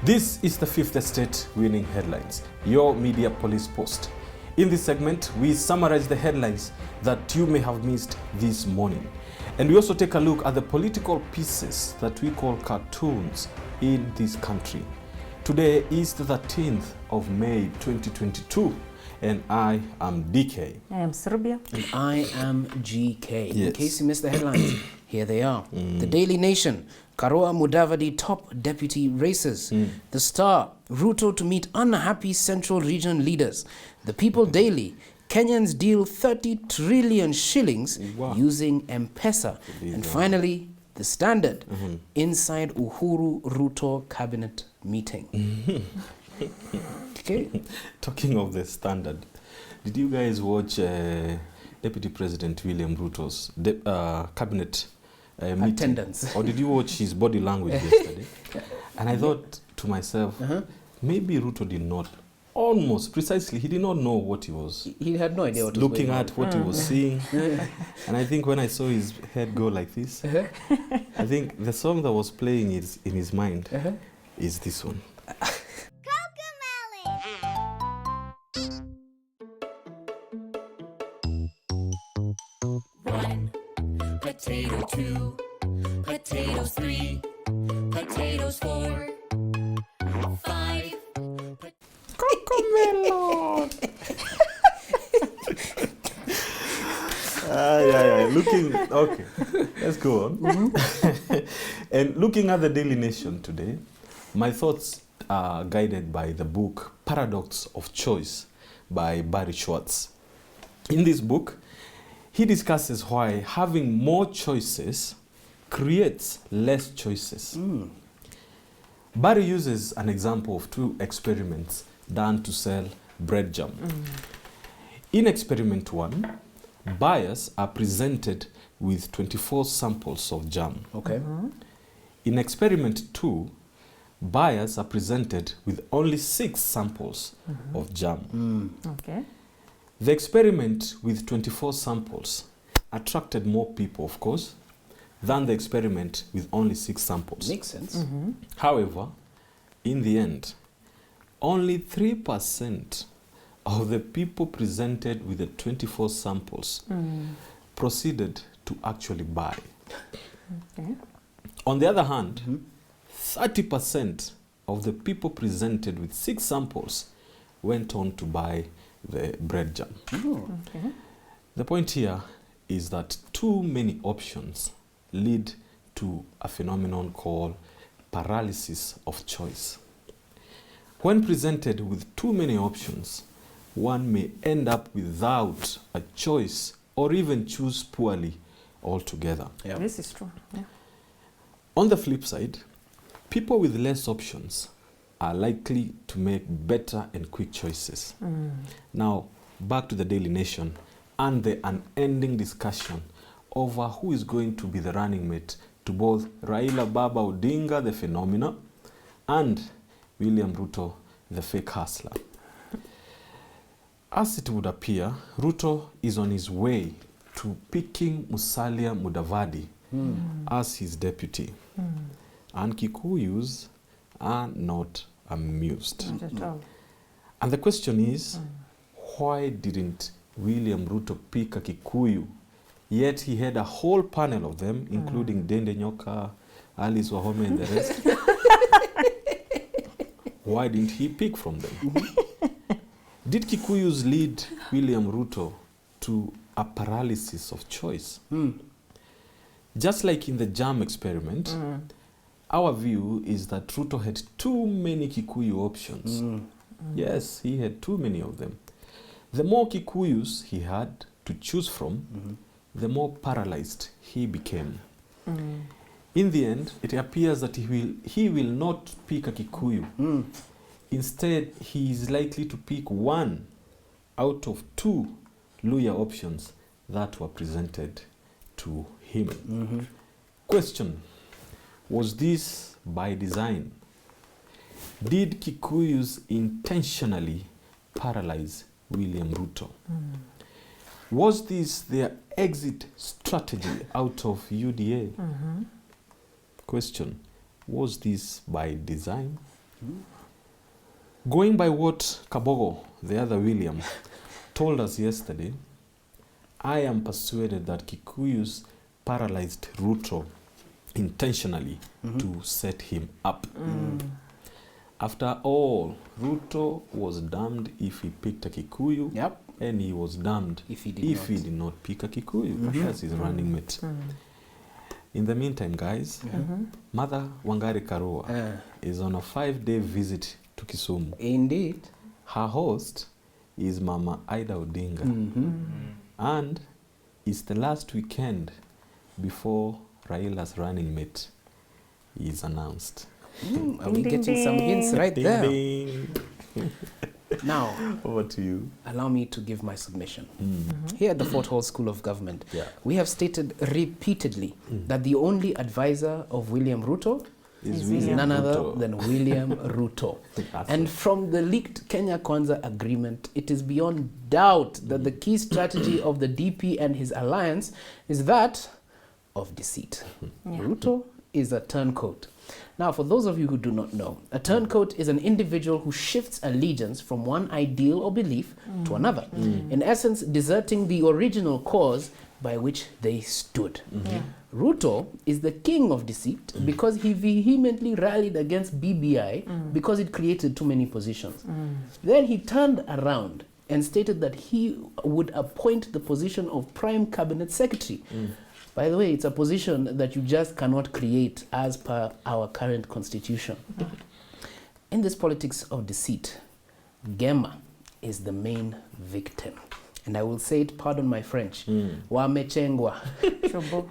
This is the Fifth Estate Winning Headlines, your media police post. In this segment, we summarize the headlines that you may have missed this morning. And we also take a look at the political pieces that we call cartoons in this country. Today is the 13th of May 2022, and I am DK. I am Serbia. And I am GK. Yes. In case you missed the headlines, here they are. The Daily Nation, Karoa Mudavadi top deputy races. The Star, Ruto to meet unhappy Central Region leaders. The People Daily, Kenyans deal 30 trillion shillings using M-Pesa. And finally, The Standard, inside Uhuru Ruto cabinet meeting. Okay. Talking of The Standard, did you guys watch Deputy President William Ruto's cabinet meeting? Attendance. Or did you watch his body language yesterday? And I thought to myself, maybe Ruto did not, he did not know what he was. He had no idea what was looking going at, what he was seeing. And I think when I saw his head go like this, I think the song that was playing is in his mind is this one. One, potato two, potatoes three, potatoes 4, 5. Cocomelon. Okay, let's go on. And looking at the Daily Nation today, my thoughts are guided by the book Paradox of Choice by Barry Schwartz. In this book, he discusses why having more choices creates less choices. Barry uses an example of 2 experiments done to sell bread jam. In experiment 1, buyers are presented with 24 samples of jam. Okay. In experiment 2, buyers are presented with only 6 samples of jam. Okay. The experiment with 24 samples attracted more people, of course, than the experiment with only 6 samples. Makes sense. However, in the end, only 3% of the people presented with the 24 samples proceeded to actually buy. Okay. On the other hand, 30% of the people presented with 6 samples went on to buy the bread jam. Okay. The point here is that too many options lead to a phenomenon called paralysis of choice. When presented with too many options, one may end up without a choice or even choose poorly altogether. Yeah. This is true. Yeah. On the flip side, people with less options are likely to make better and quick choices. Now, back to the Daily Nation and the unending discussion over who is going to be the running mate to both Raila Baba Odinga, the phenomena, and William Ruto, the fake hustler. As it would appear, Ruto is on his way to picking Musalia Mudavadi as his deputy. And Kikuyus are not amused. Not at all. And the question is, why didn't William Ruto pick a Kikuyu? Yet he had a whole panel of them, including Dende Nyoka, Alice Wahome, and the rest. Why didn't he pick from them? Did Kikuyus lead William Ruto to a paralysis of choice? Just like in the jam experiment, our view is that Ruto had too many Kikuyu options. Yes, he had too many of them. The more Kikuyus he had to choose from, the more paralyzed he became. In the end, it appears that he will not pick a Kikuyu. Instead, he is likely to pick 1 out of 2 Luya options that were presented to him. Question: was this by design? Did Kikuyus intentionally paralyze William Ruto? Was this their exit strategy out of UDA? Question: was this by design? Going by what Kabogo, the other William, told us yesterday, I am persuaded that Kikuyus paralyzed Ruto intentionally to set him up. After all, Ruto was damned if he picked a Kikuyu, Yep. and he was damned If he did if not. he did not pick a Kikuyu as his running mate. In the meantime, guys, Mother Wangari Karua is on a 5-day visit to Kisumu. Indeed. Her host is Mama Ida Odinga. And it's the last weekend before Raila's running mate is announced. Are we Ding, getting some hints ding. right Ding, there? ding. Now, Over to you. allow me to give my submission. Here at the Fort Hall School of Government, Yeah. we have stated repeatedly that the only advisor of William Ruto Is Is is William none other Ruto. than William Ruto. That's And it. from the leaked Kenya Kwanza agreement, it is beyond doubt that the key strategy of the DP and his alliance is that of deceit. Yeah. Ruto is a turncoat. Now, for those of you who do not know, a turncoat is an individual who shifts allegiance from one ideal or belief to another, in essence, deserting the original cause by which they stood. Yeah. Ruto is the king of deceit because he vehemently rallied against BBI because it created too many positions. Then he turned around and stated that he would appoint the position of Prime Cabinet Secretary. By the way, it's a position that you just cannot create as per our current constitution. In this politics of deceit, Gema is the main victim. And I will say it, pardon my French, wamechengwa. Chobo.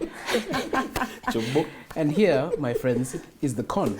Chobo. And here, my friends, is the con.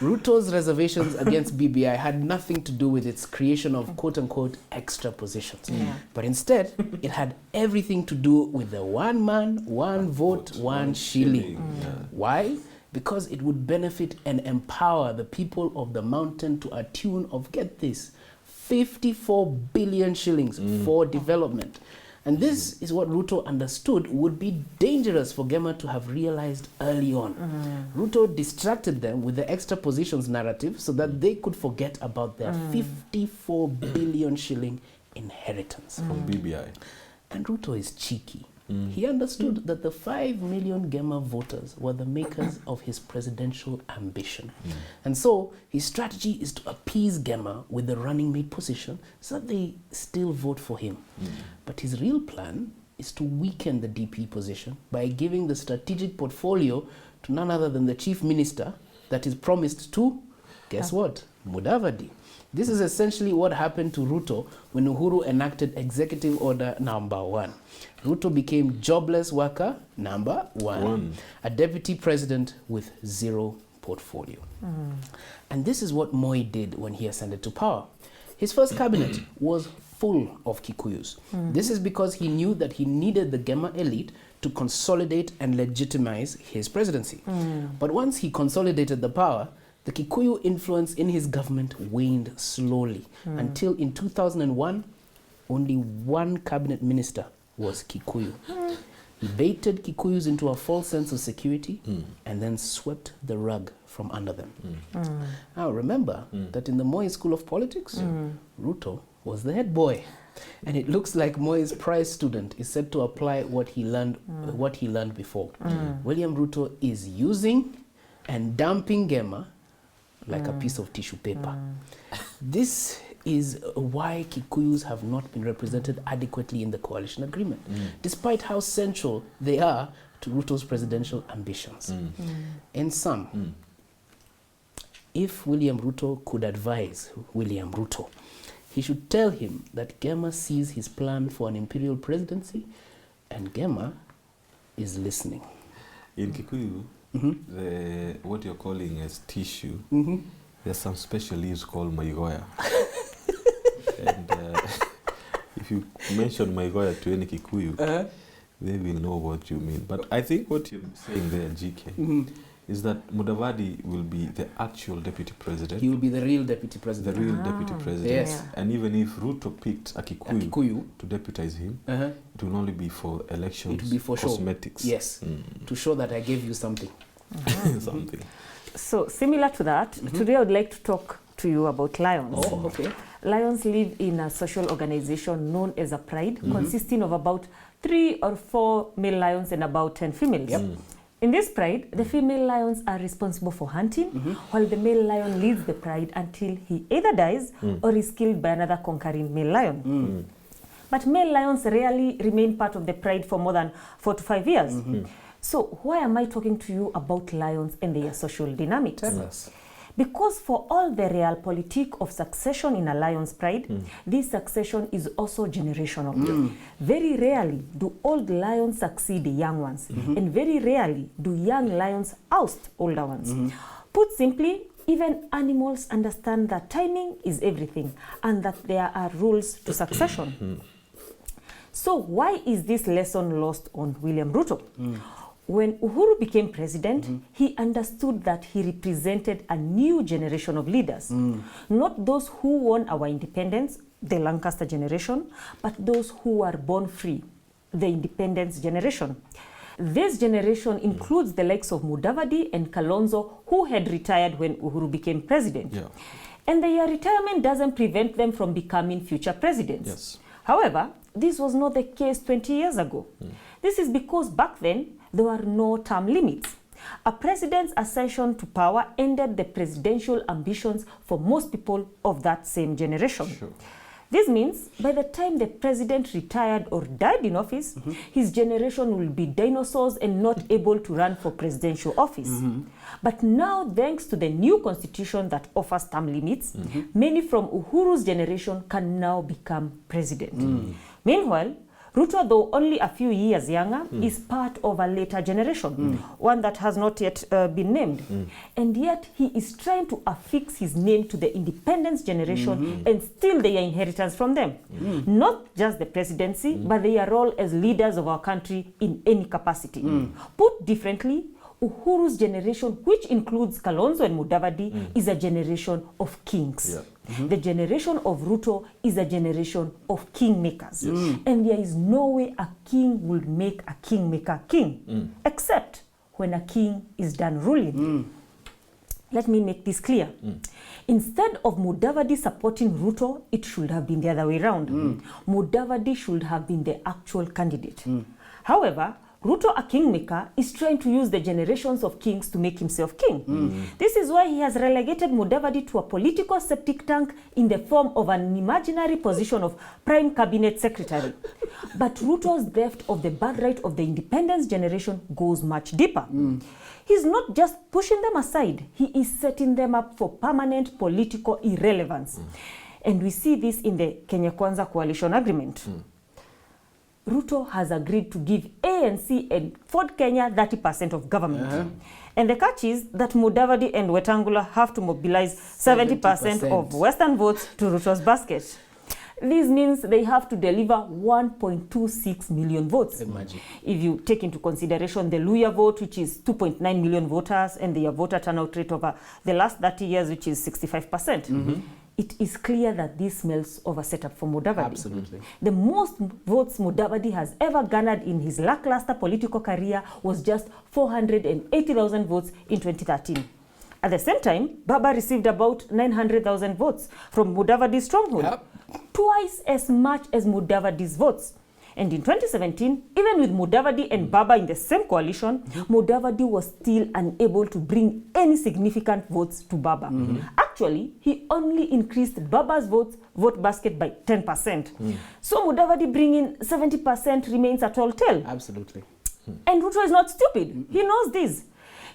Ruto's reservations against BBI had nothing to do with its creation of quote-unquote extra positions. Yeah. But instead, it had everything to do with the one man, one vote, one shilling. Yeah. Why? Because it would benefit and empower the people of the mountain to a tune of, get this, 54 billion shillings for development. And this is what Ruto understood would be dangerous for Gema to have realized early on. Ruto distracted them with the extra positions narrative so that they could forget about their 54 billion shilling inheritance. From BBI. And Ruto is cheeky. He understood that the 5 million Gema voters were the makers of his presidential ambition. And so his strategy is to appease Gema with the running mate position so that they still vote for him. But his real plan is to weaken the DP position by giving the strategic portfolio to none other than the chief minister that is promised to, guess what, Mudavadi. This is essentially what happened to Ruto when Uhuru enacted Executive Order Number 1. Ruto became jobless worker number 1, a deputy president with 0 portfolio. And this is what Moi did when he ascended to power. His first cabinet was full of Kikuyus. This is because he knew that he needed the Gema elite to consolidate and legitimize his presidency. But once he consolidated the power, the Kikuyu influence in his government waned slowly until in 2001, only one cabinet minister was Kikuyu. He baited Kikuyus into a false sense of security and then swept the rug from under them. Now remember that in the Moi School of Politics, Ruto was the head boy. And it looks like Moi's prize student is set to apply what he learned before. William Ruto is using and dumping Gema like a piece of tissue paper. This is why Kikuyus have not been represented adequately in the coalition agreement, despite how central they are to Ruto's presidential ambitions. In sum, if William Ruto could advise William Ruto, he should tell him that Gema sees his plan for an imperial presidency and Gema is listening. In Kikuyu, what you're calling as tissue, there's some special leaves called maigoya. And if you mention maigoya to any Kikuyu, they will know what you mean. But I think what you're saying there, GK, is that Mudavadi will be the actual deputy president. He will be the real deputy The president. real deputy president. Yes. And even if Ruto picked a Kikuyu, Kikuyu. to deputize him, it will only be for elections, It will be for show. cosmetics. Yes, to show that I gave you something. Something. So similar to that, today I would like to talk to you about lions. Oh, okay. Lions live in a social organization known as a pride, consisting of about 3 or 4 male lions and about 10 females. Yep. In this pride, the female lions are responsible for hunting, while the male lion leads the pride until he either dies or is killed by another conquering male lion. But male lions rarely remain part of the pride for more than 4 to 5 years. So why am I talking to you about lions and their social dynamics? Tell us. Because for all the realpolitik of succession in a lion's pride, this succession is also generational. Very rarely do old lions succeed the young ones, and very rarely do young lions oust older ones. Put simply, even animals understand that timing is everything and that there are rules to succession. So why is this lesson lost on William Ruto? When Uhuru became president, he understood that he represented a new generation of leaders, not those who won our independence, the Lancaster generation, but those who were born free, the independence generation. This generation includes the likes of Mudavadi and Kalonzo, who had retired when Uhuru became president. Yeah. And their retirement doesn't prevent them from becoming future presidents. Yes. However, this was not the case 20 years ago. This is because back then, there were no term limits. A president's accession to power ended the presidential ambitions for most people of that same generation. Sure. This means by the time the president retired or died in office, his generation will be dinosaurs and not able to run for presidential office. But now, thanks to the new constitution that offers term limits, many from Uhuru's generation can now become president. Meanwhile, Ruto, though only a few years younger, is part of a later generation, one that has not yet been named. And yet he is trying to affix his name to the independence generation and steal their inheritance from them. Not just the presidency, but their role as leaders of our country in any capacity. Put differently, Uhuru's generation, which includes Kalonzo and Mudavadi, is a generation of kings. Yeah. The generation of Ruto is a generation of kingmakers. And there is no way a king will make a kingmaker king, except when a king is done ruling. Let me make this clear. Instead of Mudavadi supporting Ruto, it should have been the other way around. Mudavadi should have been the actual candidate. However, Ruto, a kingmaker, is trying to use the generations of kings to make himself king. This is why he has relegated Mudavadi to a political septic tank in the form of an imaginary position of prime cabinet secretary. But Ruto's theft of the birthright of the independence generation goes much deeper. He's not just pushing them aside, he is setting them up for permanent political irrelevance. And we see this in the Kenya Kwanza coalition agreement. Ruto has agreed to give ANC and Ford Kenya 30% of government. And the catch is that Mudavadi and Wetangula have to mobilize 70% of Western votes to Ruto's basket. This means they have to deliver 1.26 million votes. Imagine. If you take into consideration the Luya vote, which is 2.9 million voters, and their voter turnout rate over the last 30 years, which is 65%. It is clear that this smells of a setup for Mudavadi. Absolutely. The most votes Mudavadi has ever garnered in his lackluster political career was just 480,000 votes in 2013. At the same time, Baba received about 900,000 votes from Mudavadi's stronghold, twice as much as Mudavadi's votes. And in 2017, even with Mudavadi and Baba in the same coalition, Mudavadi was still unable to bring any significant votes to Baba. Actually, he only increased Baba's vote basket by 10%. So Mudavadi bringing 70% remains a tall tale. Absolutely. And Ruto is not stupid. He knows this.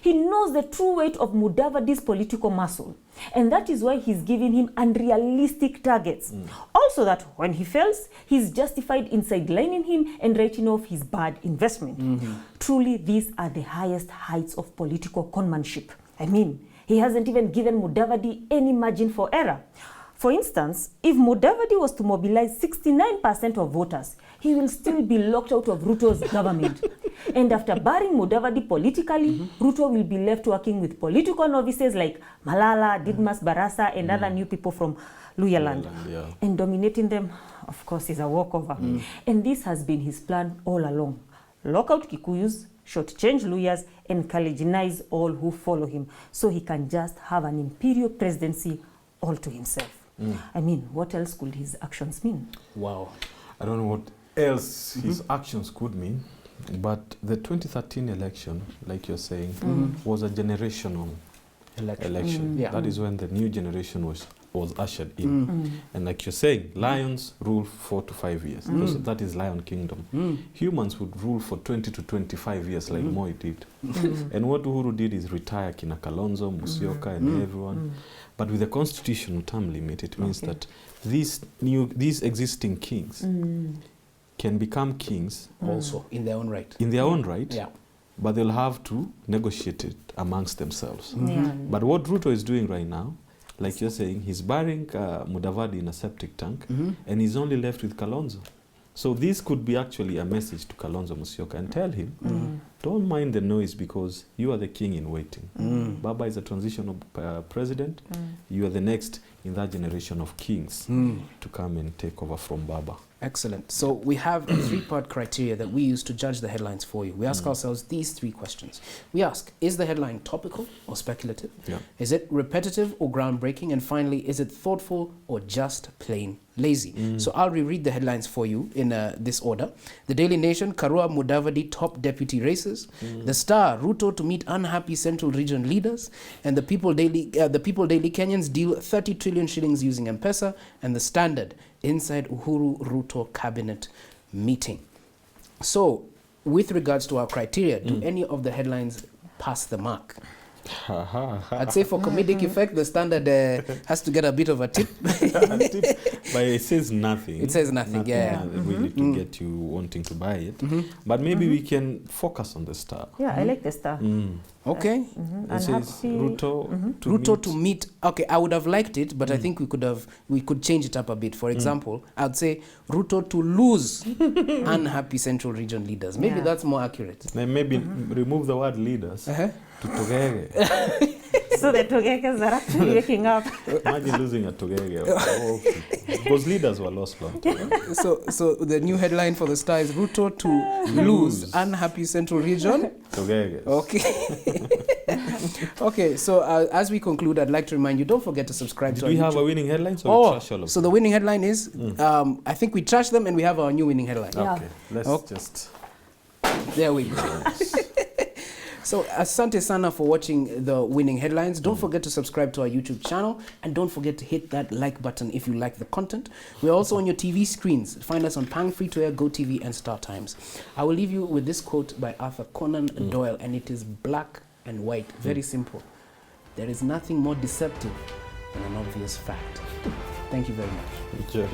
He knows the true weight of Mudavadi's political muscle. And that is why he's giving him unrealistic targets. Also that when he fails, he's justified in sidelining him and writing off his bad investment. Truly, these are the highest heights of political conmanship. I mean, he hasn't even given Mudavadi any margin for error. For instance, if Mudavadi was to mobilize 69% of voters, he will still be locked out of Ruto's government. And after barring Mudavadi politically, Ruto will be left working with political novices like Malala, Didmas Barasa, and other new people from Luyaland. Yeah. And dominating them, of course, is a walkover. And this has been his plan all along. Lock out Kikuyus, shortchange Luyas, and Kaliginize all who follow him, so he can just have an imperial presidency all to himself. I mean, what else could his actions mean? Wow. I don't know what else his actions could mean, but the 2013 election, like you're saying, was a generational election. Yeah. That is when the new generation was ushered in. And like you're saying, lions rule 4 to 5 years. Because that is lion kingdom. Humans would rule for 20 to 25 years like Moi did. And what Uhuru did is retire Kina Kalonzo, Musyoka, and everyone. But with the constitutional term limit, it means that these existing kings can become kings Also, in their own right. in their own right, Yeah. but they'll have to negotiate it amongst themselves. Yeah. But what Ruto is doing right now, like you're saying, he's burying Mudavadi in a septic tank, and he's only left with Kalonzo. So this could be actually a message to Kalonzo Musyoka and tell him, don't mind the noise because you are the king in waiting. Baba is a transitional president. You are the next in that generation of kings to come and take over from Baba. Excellent. So we have a three-part criteria that we use to judge the headlines for you. We ask ourselves these three questions. We ask, is the headline topical or speculative? Yeah. Is it repetitive or groundbreaking? And finally, is it thoughtful or just plain lazy? So I'll reread the headlines for you in this order. The Daily Nation, Karua Mudavadi top deputy races. The Star, Ruto to meet unhappy Central Region leaders. And the People Daily Kenyans deal 30 trillion shillings using M-Pesa. And the Standard, inside Uhuru Ruto cabinet meeting. So, with regards to our criteria, do any of the headlines pass the mark? I'd say for comedic effect, the Standard has to get a bit of a tip. But it says nothing. It says nothing, yeah. Really to get you wanting to buy it. But maybe we can focus on the Star. Yeah, I like the Star. Okay. It says Ruto Ruto to meet. Okay, I would have liked it, but I think we could change it up a bit. For example, I'd say Ruto to lose unhappy Central Region leaders. Maybe Yeah. that's more accurate. Then maybe remove the word leaders to Togege. So the Togekas are actually waking up. Imagine losing a Togege. Because leaders were lost long time. So the new headline for the Star is Ruto to lose unhappy Central Region. Togege. Okay. Okay, so as we conclude, I'd like to remind you, don't forget to subscribe to Do our we have YouTube. a winning headline? So we trash all of So them? the winning headline is, I think we trash them and we have our new winning headline. Yeah. Okay, let's Okay. just... There we go. So asante sana for watching the winning headlines. Don't forget to subscribe to our YouTube channel and don't forget to hit that like button if you like the content. We're also on your TV screens. Find us on Pang Free to Air, GoTV and Star Times. I will leave you with this quote by Arthur Conan Doyle, and it is black and white. Very simple. There is nothing more deceptive than an obvious fact. Thank you very much. Jerry.